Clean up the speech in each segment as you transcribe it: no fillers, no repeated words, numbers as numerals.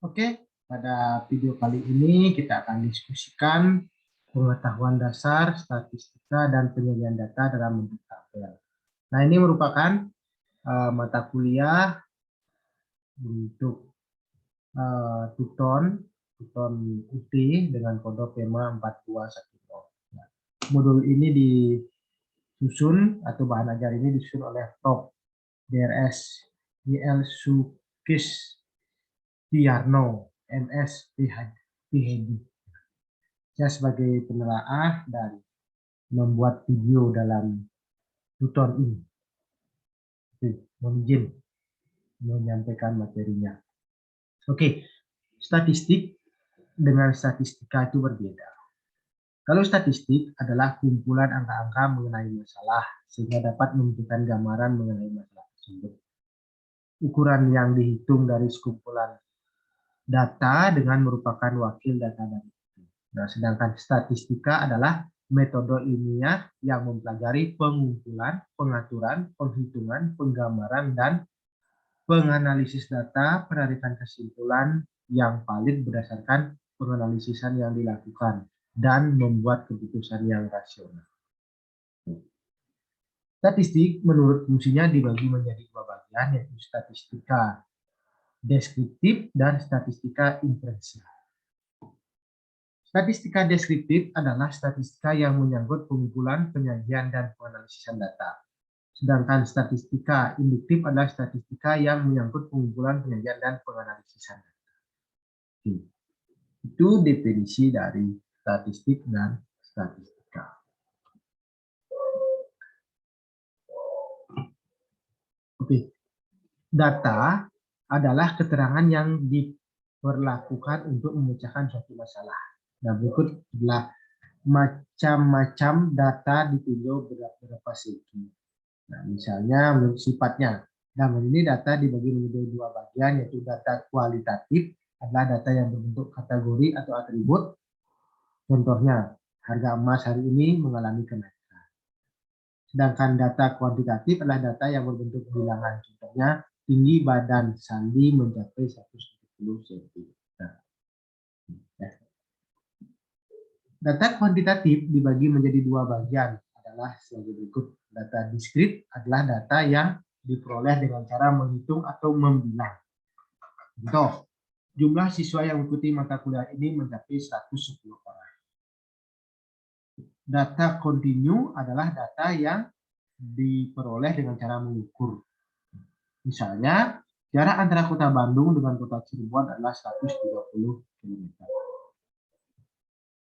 Oke, pada video kali ini kita akan diskusikan pengetahuan dasar, statistika, dan penyajian data dalam bentuk tabel. Nah, ini merupakan mata kuliah untuk Tuton UT dengan kode PEMA 4210. Nah, modul ini disusun atau bahan ajar ini disusun oleh Prof. DRS YL Sukis Tiarno, MS PhD. Saya sebagai penelaah dan membuat video dalam tutor ini. Mohon izin menyampaikan materinya. Oke, statistik dengan statistika itu berbeda. Kalau statistik adalah kumpulan angka-angka mengenai masalah sehingga dapat memberikan gambaran mengenai masalah tersebut. Ukuran yang dihitung dari sekumpulan data dengan merupakan wakil data dari itu. Nah, sedangkan statistika adalah metode ilmiah yang mempelajari pengumpulan, pengaturan, penghitungan, penggambaran, dan penganalisis data, penarikan kesimpulan yang valid berdasarkan penganalisisan yang dilakukan, dan membuat keputusan yang rasional. Statistik menurut fungsinya dibagi menjadi dua bagian, yaitu statistika deskriptif dan statistika inferensial. Statistika deskriptif adalah statistika yang menyangkut pengumpulan, penyajian, dan penganalisan data. Sedangkan statistika induktif adalah statistika yang menyangkut pengumpulan, penyajian, dan penganalisan data. Itu definisi dari statistik dan statistika. Oke, data adalah keterangan yang diperlakukan untuk memecahkan suatu masalah. Nah, berikut adalah macam-macam data ditinjau beberapa segi. Nah, misalnya menurut sifatnya. Dalam ini data dibagi menjadi dua bagian, yaitu data kualitatif adalah data yang berbentuk kategori atau atribut. Contohnya, harga emas hari ini mengalami kenaikan. Sedangkan data kuantitatif adalah data yang berbentuk bilangan. Contohnya, tinggi badan Sandi mencapai 170 cm. Data kuantitatif dibagi menjadi dua bagian, adalah sebagai berikut. Data diskrit adalah data yang diperoleh dengan cara menghitung atau membilang. Contoh, jumlah siswa yang mengikuti mata kuliah ini mencapai 110 orang. Data kontinu adalah data yang diperoleh dengan cara mengukur. Misalnya, jarak antara kota Bandung dengan kota Cirebon adalah 130 km.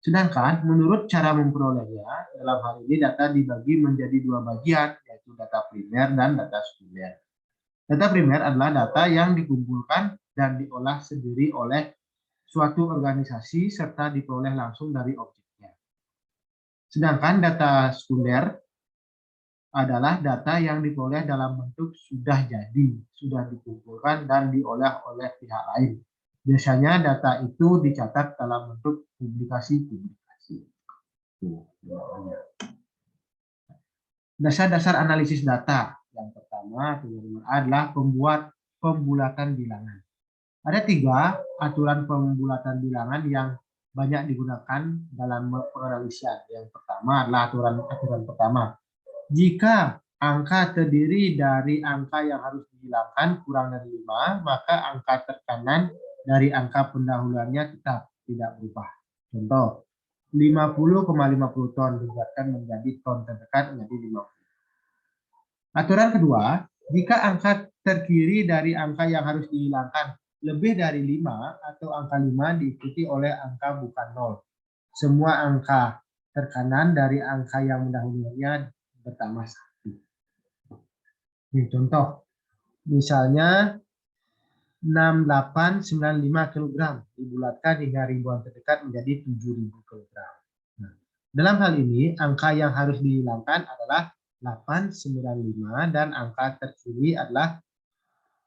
Sedangkan menurut cara memperolehnya, dalam hal ini data dibagi menjadi dua bagian, yaitu data primer dan data sekunder. Data primer adalah data yang dikumpulkan dan diolah sendiri oleh suatu organisasi serta diperoleh langsung dari objeknya. Sedangkan data sekunder adalah data yang diperoleh dalam bentuk sudah jadi, sudah dikumpulkan dan diolah oleh pihak lain. Biasanya data itu dicatat dalam bentuk publikasi-publikasi. Dasar-dasar analisis data. Yang pertama adalah pembulatan bilangan. Ada 3 aturan pembulatan bilangan yang banyak digunakan dalam penganalisian. Yang pertama adalah aturan pertama. Jika angka terdiri dari angka yang harus dihilangkan kurang dari 5, maka angka terkanan dari angka pendahuluannya tetap tidak berubah. Contoh, 50,50 ton dibuatkan menjadi ton terdekat menjadi 50. Aturan kedua, jika angka terkiri dari angka yang harus dihilangkan lebih dari 5 atau angka 5 diikuti oleh angka bukan 0. Semua angka terkanan dari angka yang mendahulunya bertambah 1. Ini contoh, misalnya 6895 kg dibulatkan hingga ribuan terdekat menjadi 7000 kg. Nah, dalam hal ini angka yang harus dihilangkan adalah 895 dan angka terkiri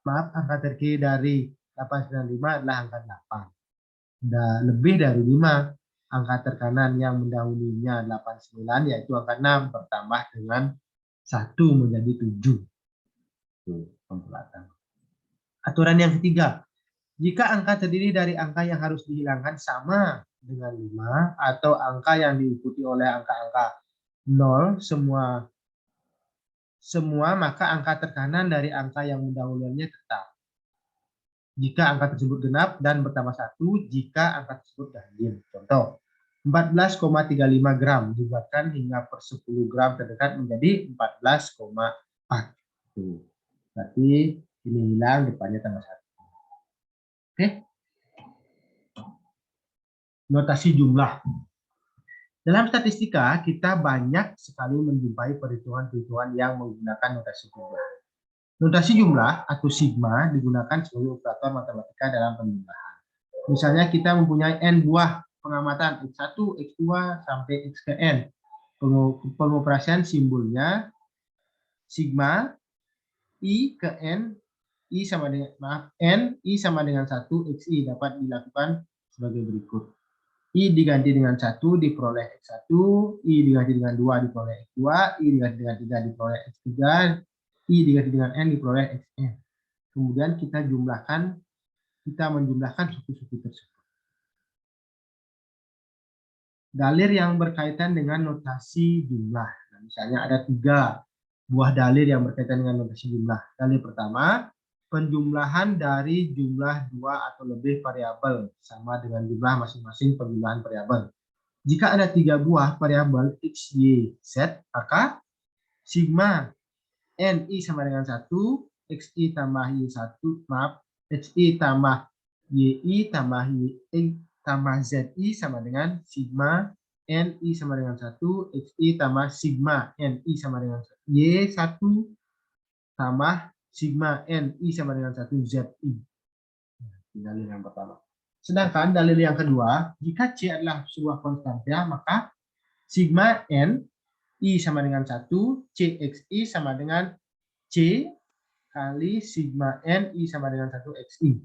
angka terkiri dari 895 adalah angka 8. Dan lebih dari 5, angka terkanan yang mendahulunya 89 yaitu angka 6 bertambah dengan 1 menjadi 7. Pembulatan. Aturan yang ketiga, Jika angka terdiri dari angka yang harus dihilangkan sama dengan 5 atau angka yang diikuti oleh angka-angka 0 semua maka angka terkanan dari angka yang mendahulunya tetap. Jika angka tersebut genap dan bertambah 1 jika angka tersebut ganjil. Contoh, 14,35 gram dibuatkan hingga per 10 gram terdekat menjadi 14,4. Berarti ini hilang depannya tambah 1. Oke. Notasi jumlah. Dalam statistika, kita banyak sekali menjumpai perhitungan-perhitungan yang menggunakan notasi jumlah. Notasi jumlah atau sigma digunakan sebagai operator matematika dalam penjumlahan. Misalnya kita mempunyai n buah pengamatan X1, X2, sampai X ke N. Pengoperasian simbolnya sigma I ke N, I sama dengan, N, I sama dengan 1, XI dapat dilakukan sebagai berikut. I diganti dengan 1 diperoleh X1, I diganti dengan 2 diperoleh X2, I diganti dengan 3 diperoleh X3, I diganti dengan N diperoleh Xn. Kemudian kita menjumlahkan suku-suku tersebut. Dalil yang berkaitan dengan notasi jumlah. Nah, misalnya ada 3 buah dalil yang berkaitan dengan notasi jumlah. Dalil pertama, penjumlahan dari jumlah 2 atau lebih variabel sama dengan jumlah masing-masing penjumlahan variabel. Jika ada 3 buah variabel X, Y, Z, maka sigma NI sama dengan 1, XI tambah Y1, XI tambah YI tambah YI tambah ZI sama dengan sigma NI sama dengan 1, XI tambah sigma NI sama dengan 1, Y1 tambah sigma NI sama dengan 1, ZI. Dalil yang pertama. Sedangkan dalil yang kedua, jika C adalah sebuah konstanta, maka sigma N I sama dengan 1, CXI sama dengan C kali sigma N I sama dengan 1 XI.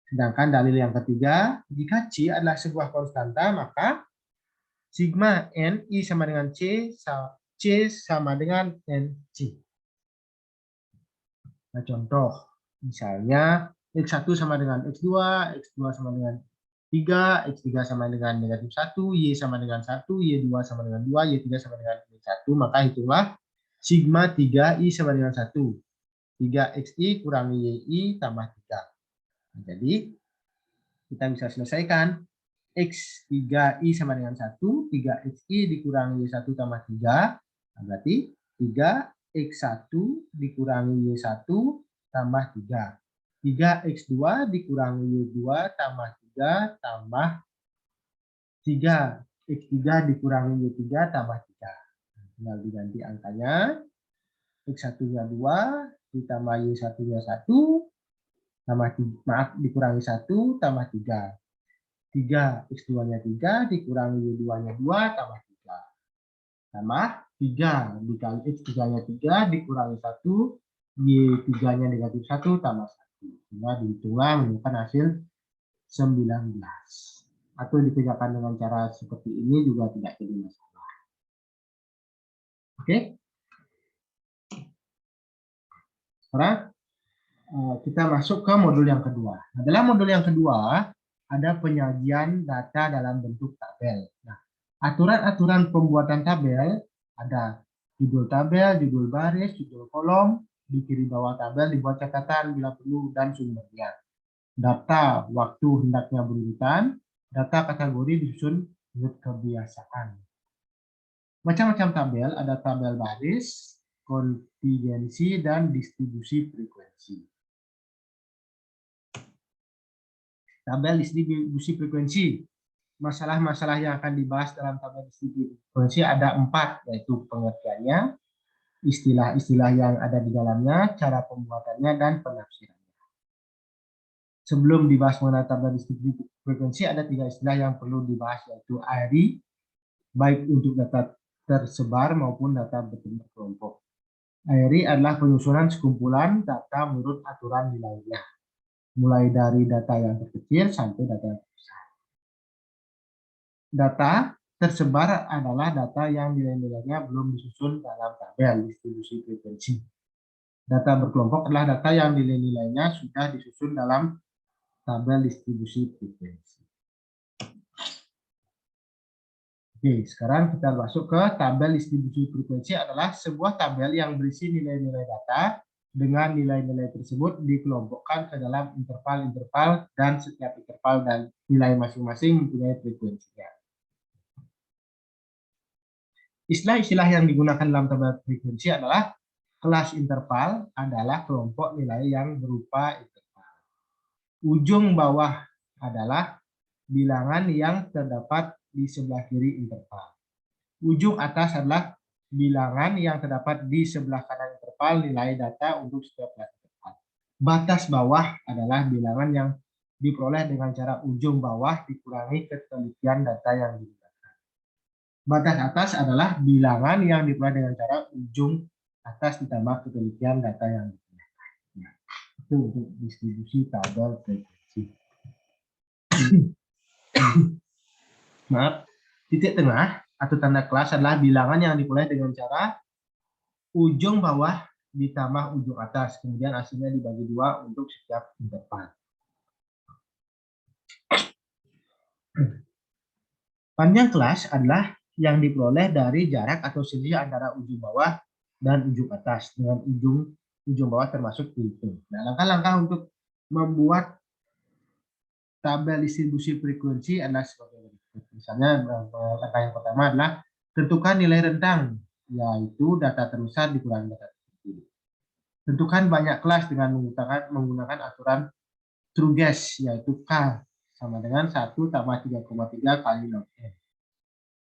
Sedangkan dalil yang ketiga, jika C adalah sebuah konstanta, maka sigma N I sama dengan C sama dengan NC. Nah, contoh, misalnya X1 sama dengan X2, X2 sama dengan 3, X3 sama dengan negatif 1, Y sama dengan 1, Y2 sama dengan 2, Y3 sama dengan 1, maka hitunglah sigma 3I sama dengan 1. 3XI kurangi YI tambah 3. Nah, jadi, kita bisa selesaikan. X3I sama dengan 1, 3XI dikurangi Y1 tambah 3, nah, berarti 3X1 dikurangi Y1 tambah 3. 3X2 dikurangi Y2 tambah 3 tambah 3. X3 dikurangi Y3 tambah 3. Tinggal diganti angkanya. X1-nya 2 ditambah Y1-nya 1 tambah 3, maaf, dikurangi 1 tambah 3. 3 X2-nya 3 dikurangi Y2-nya 2 tambah 3. Tambah 3 dikali X3-nya 3 dikurangi 1, Y3-nya negatif 1 tambah 1. Sehingga dihitunglah menemukan hasil 19. Atau dikerjakan dengan cara seperti ini juga tidak jadi masalah. Oke? Sekarang kita masuk ke modul yang kedua. Nah, dalam modul yang kedua ada penyajian data dalam bentuk tabel. Nah, aturan-aturan pembuatan tabel ada judul tabel, judul baris, judul kolom, di kiri bawah tabel dibuat catatan bila perlu dan sumbernya. Data waktu hendaknya berurutan, data kategori disusun menurut kebiasaan. Macam-macam tabel, ada tabel baris, kontingensi, dan distribusi frekuensi. Tabel distribusi frekuensi. Masalah-masalah yang akan dibahas dalam tabel distribusi frekuensi ada 4, yaitu pengertiannya, istilah-istilah yang ada di dalamnya, cara pembuatannya, dan penafsirannya. Sebelum dibahas mengenai tabel distribusi frekuensi, ada 3 istilah yang perlu dibahas, yaitu ARI, baik untuk data tersebar maupun data berkelompok. ARI adalah penyusunan sekumpulan data menurut aturan nilainya, mulai dari data yang terkecil sampai data yang terbesar. Data tersebar adalah data yang nilai-nilainya belum disusun dalam tabel distribusi frekuensi. Data berkelompok adalah data yang nilai-nilainya sudah disusun dalam tabel distribusi frekuensi. Oke, sekarang kita masuk ke tabel distribusi frekuensi adalah sebuah tabel yang berisi nilai-nilai data dengan nilai-nilai tersebut dikelompokkan ke dalam interval-interval dan setiap interval dan nilai masing-masing mempunyai frekuensinya. Istilah-istilah yang digunakan dalam tabel frekuensi adalah kelas interval adalah kelompok nilai yang berupa interval. Ujung bawah adalah bilangan yang terdapat di sebelah kiri interval. Ujung atas adalah bilangan yang terdapat di sebelah kanan interval nilai data untuk setiap kelas interval. Batas bawah adalah bilangan yang diperoleh dengan cara ujung bawah dikurangi ketelitian data yang digunakan. Batas atas adalah bilangan yang diperoleh dengan cara ujung atas ditambah ketelitian data yang digunakan. Nah, itu untuk distribusi tabel frekuensi. Maaf, titik tengah atau tanda kelas adalah bilangan yang diperoleh dengan cara ujung bawah ditambah ujung atas, kemudian hasilnya dibagi dua untuk setiap interval. Panjang kelas adalah yang diperoleh dari jarak atau selisih antara ujung bawah dan ujung atas, dengan ujung bawah termasuk itu. Nah, langkah-langkah untuk membuat tabel distribusi frekuensi adalah sebagai berikut. Misalnya, langkah yang pertama adalah tentukan nilai rentang, yaitu data terbesar dikurangi data terkecil. Tentukan banyak kelas dengan menggunakan aturan Truges, yaitu K sama dengan 1 tambah 3,3 kali log N.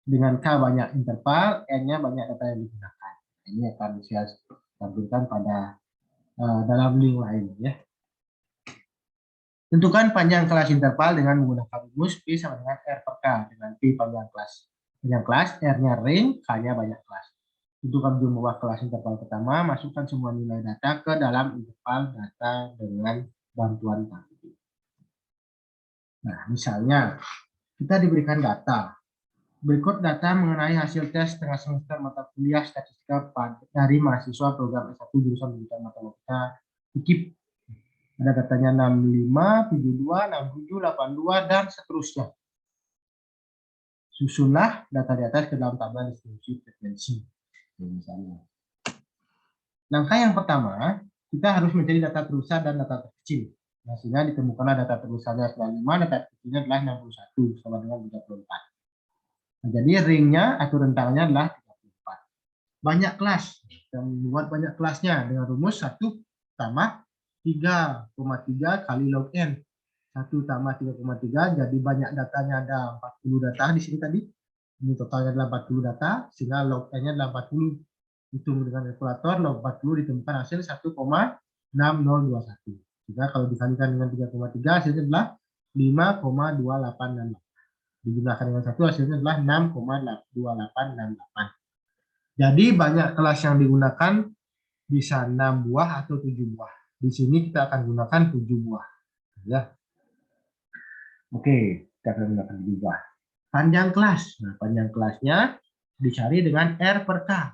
Dengan K banyak interval, N-nya banyak data yang digunakan. Ini akan saya tampilkan pada dalam link lain, ya. Tentukan panjang kelas interval dengan menggunakan rumus P sama dengan R per K, dengan P panjang kelas, R-nya ring, K-nya banyak kelas. Tentukan jumlah kelas interval pertama, masukkan semua nilai data ke dalam interval data dengan bantuan tabel. Nah, misalnya kita diberikan data. Berikut data mengenai hasil tes tengah semester mata kuliah statistika dari mahasiswa program S1 jurusan pendidikan matematika UKIP. Ada datanya 65, 72, 67, 82, dan seterusnya. Susunlah data di atas ke dalam tabel distribusi frekuensi. Misalnya. Langkah yang pertama, kita harus mencari data terbesar dan data terkecil. Hasilnya ditemukanlah data terbesarnya adalah 5, data terkecilnya adalah 61, sama dengan 34. Nah, jadi ringnya atau rentangnya adalah 34. Banyak kelas. Kita membuat banyak kelasnya dengan rumus 1 tambah 3,3 kali log N. 1 tambah 3,3, jadi banyak datanya ada 40 data di sini tadi. Ini totalnya adalah 40 data, sehingga log N-nya adalah 40. Hitung dengan kalkulator, log 40 ditemukan hasil 1,6021. Jika kalau dikalikan dengan 3,3, hasilnya adalah 5,2868. Digunakan dengan 1, hasilnya adalah 6,2868. Jadi banyak kelas yang digunakan bisa 6 buah atau 7 buah. Di sini kita akan gunakan 7 buah. Ya. Oke, kita akan gunakan 7 buah. Panjang kelas. Nah, panjang kelasnya dicari dengan R per K.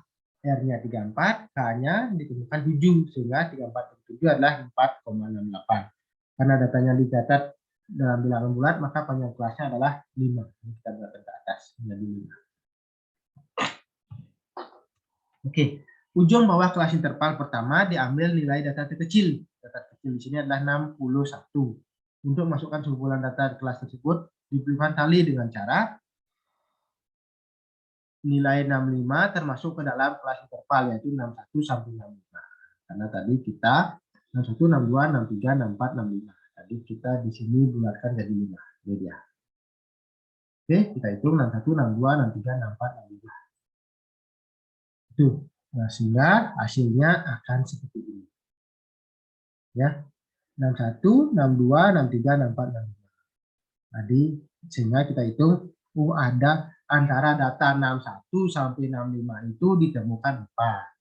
R-nya 34, K-nya ditemukan 7, sehingga 34 per 7 adalah 4,68. Karena datanya dicatat dalam bilangan bulat, maka panjang kelasnya adalah 5. Ini kita buatkan ke atas, menjadi 5. Oke, ujung bawah kelas interval pertama diambil nilai data terkecil. Data terkecil di sini adalah 61. Untuk masukkan kumpulan data di kelas tersebut, diberikan tali dengan cara nilai 65 termasuk ke dalam kelas interval, yaitu 61 sampai 65. Karena tadi kita 61, 62, 63, 64, 65. Tadi kita di sini bulatkan jadi 5. Jadi ya. Oke, kita hitung 61, 62, 63, 64, 65. Itu. Nah, sehingga hasilnya akan seperti ini. Ya. 61, 62, 63, 64, 65. Tadi sehingga kita hitung ada antara data 61 sampai 65 itu ditemukan 4.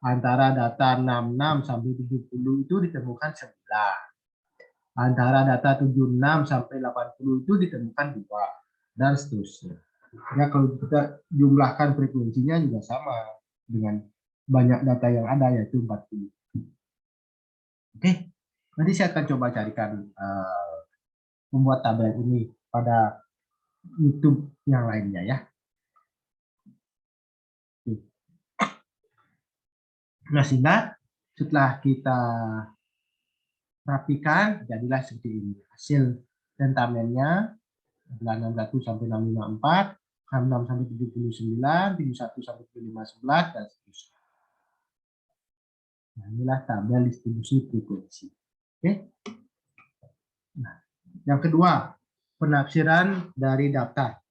Antara data 66 sampai 70 itu ditemukan 9. Antara data 76 sampai 80 itu ditemukan 2, dan seterusnya. Ya, kalau kita jumlahkan frekuensinya juga sama dengan banyak data yang ada, yaitu 40. Oke, nanti saya akan coba carikan membuat tabel ini pada YouTube yang lainnya ya. Nah, sehingga setelah kita rapikan, jadilah seperti ini. Hasil tentamennya adalah 61 sampai 654, 66 sampai 79, 71 sampai 7511, dan seterusnya. Nah, inilah tabel distribusi frekuensi. Oke. Nah, yang kedua, penafsiran dari daftar.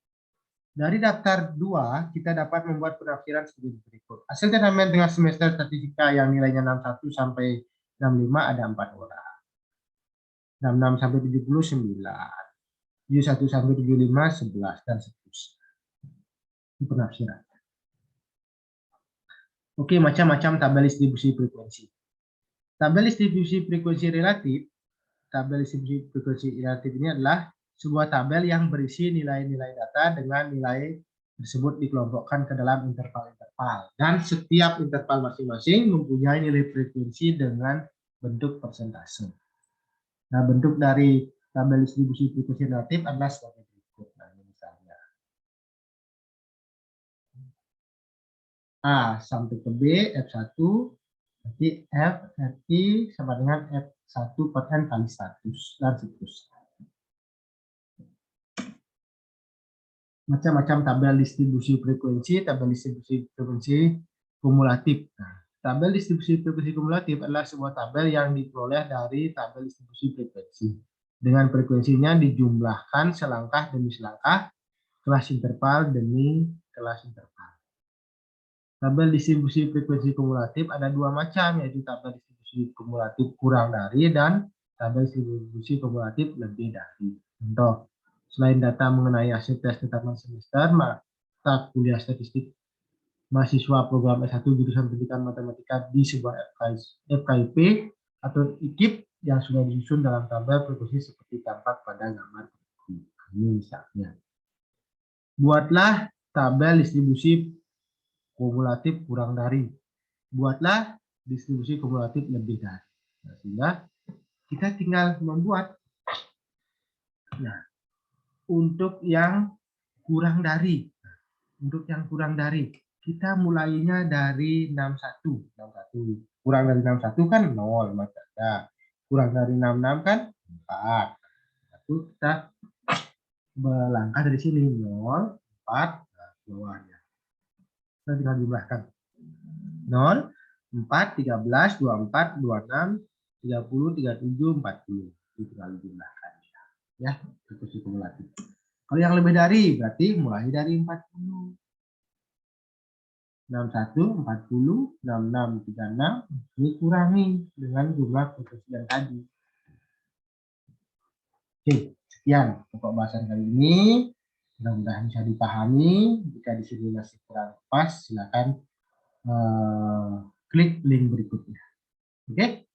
Dari daftar 2, kita dapat membuat penafsiran sebagai berikut. Hasil tentamen dengan semester statistika yang nilainya 61 sampai 65 ada 4 orang. 66 sampai 79, 71 sampai 75, 11, dan seterusnya. Ini penafsiran. Oke, macam-macam tabel distribusi frekuensi. Tabel distribusi frekuensi relatif. Tabel distribusi frekuensi relatif ini adalah sebuah tabel yang berisi nilai-nilai data dengan nilai tersebut dikelompokkan ke dalam interval-interval. Dan setiap interval masing-masing mempunyai nilai frekuensi dengan bentuk persentase. Nah, bentuk dari tabel distribusi frekuensi relatif adalah sebagai berikut. Nah, ini misalnya A sampai ke B, F1, nanti F, FI sama dengan F1 per N kali 100, dan seterusnya. Macam-macam tabel distribusi frekuensi kumulatif. Nah, tabel distribusi frekuensi kumulatif adalah sebuah tabel yang diperoleh dari tabel distribusi frekuensi. Dengan frekuensinya dijumlahkan selangkah demi selangkah, kelas interval demi kelas interval. Tabel distribusi frekuensi kumulatif ada dua macam, yaitu tabel distribusi kumulatif kurang dari dan tabel distribusi kumulatif lebih dari. Contoh, selain data mengenai hasil tes tetapan semester, mata kuliah statistik mahasiswa program S1 jurusan pendidikan matematika di sebuah FKIP atau IKIP yang sudah disusun dalam tabel frekuensi seperti tampak pada gambar ini misalnya. Buatlah tabel distribusi kumulatif kurang dari. Buatlah distribusi kumulatif lebih dari. Nah, sehingga kita tinggal membuat. Nah, untuk yang kurang dari. Untuk yang kurang dari, kita mulainya dari 61. Kurang dari 61 kan 0, maka kurang dari 66 kan 4. Lalu kita melangkah dari sini 0, 4, bawahnya. Kita tinggal jumlahkan. 0, 4, 13, 24, 26, 30, 37, 40. Itu tinggal jumlahkan. Ya, frekuensi kumulatif. Kalau yang lebih dari, berarti mulai dari 40. 61, 40, 66, 36, dikurangi dengan jumlah frekuensi yang tadi. Oke, sekian pokok bahasan kali ini. Mudah-mudahan bisa dipahami. Jika di sini masih kurang pas, silakan klik link berikutnya. Oke?